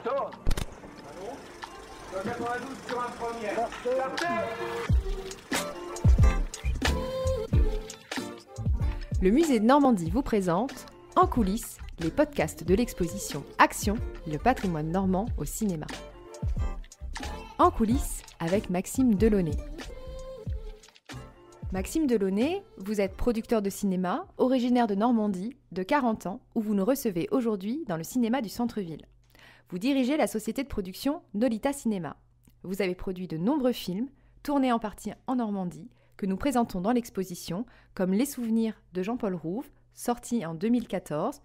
Tourne. Allons. 92 sur un premier. Le musée de Normandie vous présente En coulisses, les podcasts de l'exposition Action, le patrimoine normand au cinéma. En coulisses avec Maxime Delaunay. Maxime Delaunay, vous êtes producteur de cinéma, originaire de Normandie, de 40 ans, où vous nous recevez aujourd'hui dans le cinéma du centre-ville. Vous dirigez la société de production Nolita Cinéma. Vous avez produit de nombreux films, tournés en partie en Normandie, que nous présentons dans l'exposition, comme Les souvenirs de Jean-Paul Rouve, sorti en 2014,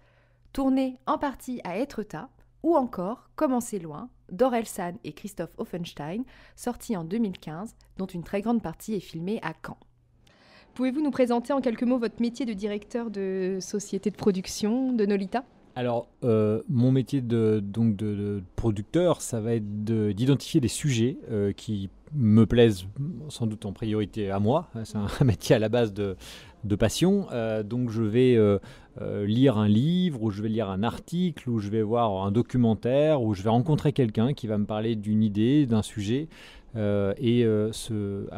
tourné en partie à Étretat, ou encore Commencer loin, d'Orelsan et Christophe Offenstein, sorti en 2015, dont une très grande partie est filmée à Caen. Pouvez-vous nous présenter en quelques mots votre métier de directeur de société de production de Nolita ? Alors, mon métier de producteur, ça va être d'identifier des sujets qui me plaisent sans doute en priorité à moi. C'est un métier à la base de passion. Donc, je vais lire un livre, ou je vais lire un article, ou je vais voir un documentaire, ou je vais rencontrer quelqu'un qui va me parler d'une idée, d'un sujet. À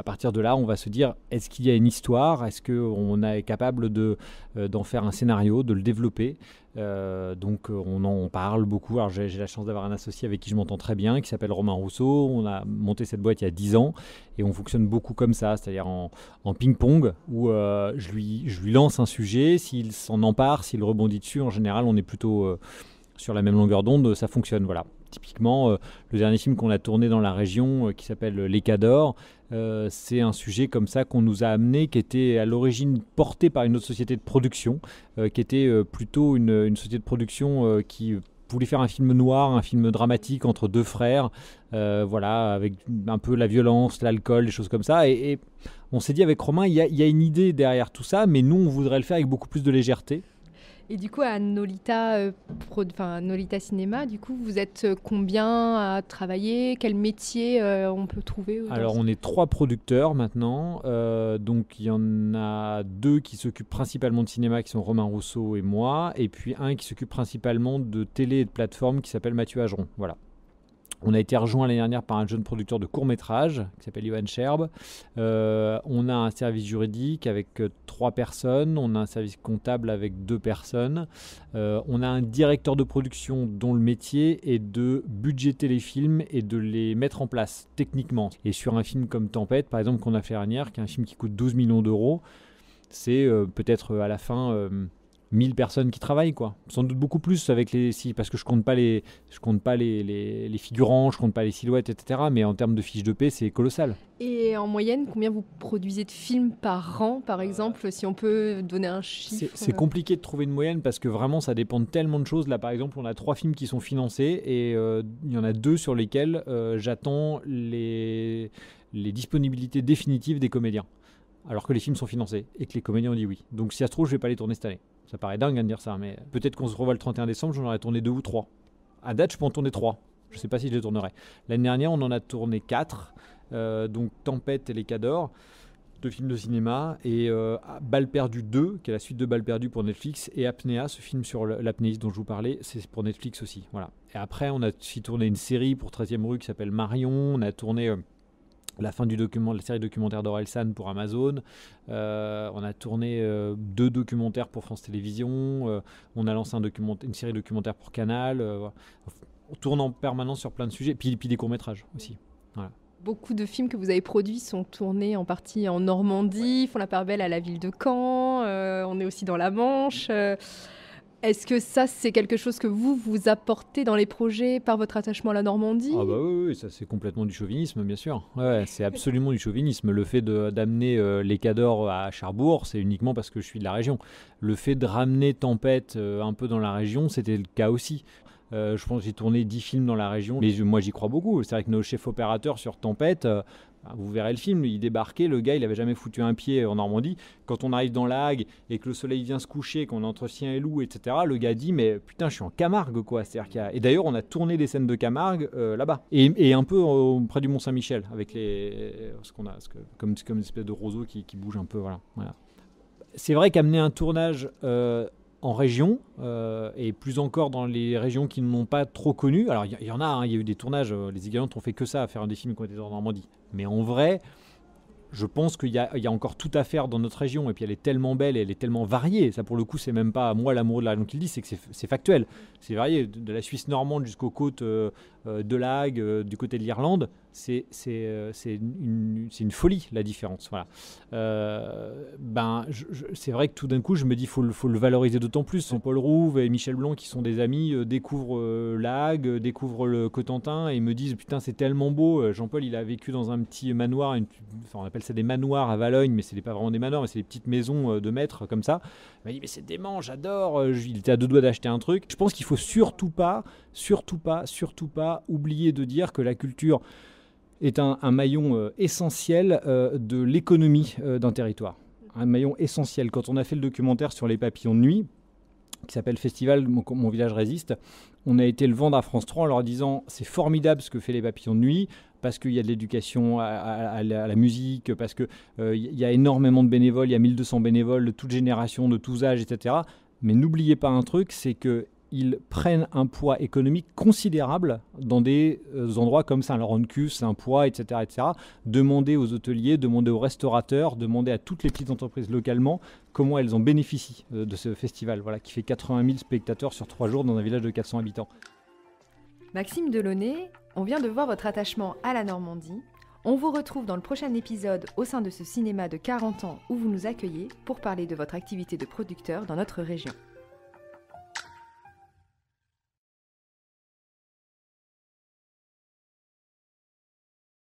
partir de là, on va se dire, est-ce qu'il y a une histoire ? Est-ce qu'on est capable d'en faire un scénario, de le développer ? Donc on en parle beaucoup. Alors j'ai la chance d'avoir un associé avec qui je m'entends très bien, qui s'appelle Romain Rousseau. On a monté cette boîte il y a 10 ans et on fonctionne beaucoup comme ça, c'est-à-dire en ping-pong, où je lui lance un sujet, s'il s'en empare, s'il rebondit dessus, en général on est plutôt sur la même longueur d'onde, ça fonctionne, voilà. Typiquement, le dernier film qu'on a tourné dans la région, qui s'appelle Les Cadors, c'est un sujet comme ça qu'on nous a amené, qui était à l'origine porté par une autre société de production, qui était plutôt une société de production qui voulait faire un film noir, un film dramatique entre deux frères, voilà, avec un peu la violence, l'alcool, des choses comme ça. Et on s'est dit avec Romain, il y a une idée derrière tout ça, mais nous, on voudrait le faire avec beaucoup plus de légèreté. Et du coup, à Nolita Cinéma, du coup, vous êtes combien à travailler ? Quel métier on peut trouver ? Alors, on est 3 producteurs maintenant. Donc, il y en a 2 qui s'occupent principalement de cinéma, qui sont Romain Rousseau et moi. Et puis, un qui s'occupe principalement de télé et de plateforme, qui s'appelle Mathieu Ageron. Voilà. On a été rejoint l'année dernière par un jeune producteur de court-métrage qui s'appelle Johan Scherb. On a un service juridique avec 3 personnes. On a un service comptable avec 2 personnes. On a un directeur de production dont le métier est de budgéter les films et de les mettre en place techniquement. Et sur un film comme Tempête, par exemple, qu'on a fait dernière, qui est un film qui coûte 12 millions d'euros, c'est peut-être à la fin... 1000 personnes qui travaillent, quoi. Sans doute beaucoup plus parce que je compte pas les figurants, je compte pas les silhouettes, etc. Mais en termes de fiches de paie, c'est colossal. Et en moyenne, combien vous produisez de films par an, par exemple, si on peut donner un chiffre ? C'est compliqué de trouver une moyenne parce que vraiment, ça dépend de tellement de choses. Là, par exemple, on a 3 films qui sont financés et il y en a 2 sur lesquels j'attends les disponibilités définitives des comédiens. Alors que les films sont financés et que les comédiens ont dit oui. Donc si ça se trouve, je vais pas les tourner cette année. Ça paraît dingue de dire ça, mais peut-être qu'on se revoit le 31 décembre, j'en aurais tourné 2 ou 3. À date, je peux en tourner 3. Je sais pas si je les tournerai. L'année dernière, on en a tourné 4. Donc Tempête et Les Cadors, 2 films de cinéma, et Balle perdue 2, qui est la suite de Balle perdue pour Netflix, et Apnéa, ce film sur l'apnéiste dont je vous parlais, c'est pour Netflix aussi. Voilà. Et après, on a aussi tourné une série pour 13e rue qui s'appelle Marion. On a tourné... la fin de la série documentaire d'Orelsan pour Amazon. On a tourné 2 documentaires pour France Télévisions. On a lancé une série documentaire pour Canal. On tourne en permanence sur plein de sujets. Puis des courts-métrages aussi. Voilà. Beaucoup de films que vous avez produits sont tournés en partie en Normandie, font la part belle à la ville de Caen. On est aussi dans la Manche. Est-ce que ça, c'est quelque chose que vous apportez dans les projets par votre attachement à la Normandie ? Ah bah oui, ça c'est complètement du chauvinisme, bien sûr. Ouais, c'est absolument du chauvinisme. Le fait d'amener Les Cadors à Cherbourg, c'est uniquement parce que je suis de la région. Le fait de ramener Tempête un peu dans la région, c'était le cas aussi. Je pense que j'ai tourné 10 films dans la région, mais moi j'y crois beaucoup. C'est vrai que nos chefs opérateurs sur Tempête... vous verrez le film, il débarquait, le gars il avait jamais foutu un pied en Normandie. Quand on arrive dans la Hague et que le soleil vient se coucher, qu'on est entre Sien et Loup, etc., le gars dit mais putain je suis en Camargue quoi. C'est-à-dire Et d'ailleurs on a tourné des scènes de Camargue là-bas et un peu près du Mont-Saint-Michel avec comme une espèce de roseau qui bouge un peu, voilà. C'est vrai qu'amener un tournage en région, et plus encore dans les régions qui ne m'ont pas trop connu. Alors il y en a, hein, il y a eu des tournages, les Égalantes ont fait que ça, à faire des films qui ont été en Normandie. Mais en vrai, je pense qu'il y a encore tout à faire dans notre région, et puis elle est tellement belle et elle est tellement variée. Ça, pour le coup, c'est même pas moi l'amoureux de la région qui le dit, c'est que c'est factuel. C'est varié, de la Suisse normande jusqu'aux côtes de l'Ague, du côté de l'Irlande. C'est une folie, la différence. Voilà. C'est vrai que tout d'un coup, je me dis faut le valoriser d'autant plus. Jean-Paul Rouve et Michel Blanc, qui sont des amis, découvrent l'Ague, découvrent le Cotentin et me disent putain, c'est tellement beau. Jean-Paul, il a vécu dans un petit manoir, on appelle ça des manoirs à Valogne, mais c'est pas vraiment des manoirs, mais c'est des petites maisons de maîtres comme ça. Il m'a dit mais c'est dément, j'adore. Il était à 2 doigts d'acheter un truc. Je pense qu'il faut surtout pas oublier de dire que la culture est un maillon essentiel de l'économie d'un territoire. Un maillon essentiel. Quand on a fait le documentaire sur les papillons de nuit, qui s'appelle Festival Mon village résiste, on a été le vendre à France 3 en leur disant c'est formidable ce que fait les papillons de nuit, parce qu'il y a de l'éducation à la musique, parce qu'il y a énormément de bénévoles, il y a 1200 bénévoles de toutes générations, de tous âges, etc. Mais n'oubliez pas un truc, c'est qu'ils prennent un poids économique considérable dans des endroits comme Saint-Laurent-de-Cuves, Saint-Poix, etc., etc. Demandez aux hôteliers, demandez aux restaurateurs, demandez à toutes les petites entreprises localement comment elles en bénéficient de ce festival, voilà, qui fait 80 000 spectateurs sur 3 jours dans un village de 400 habitants. Maxime Delaunay, on vient de voir votre attachement à la Normandie. On vous retrouve dans le prochain épisode au sein de ce cinéma de 40 ans où vous nous accueillez pour parler de votre activité de producteur dans notre région.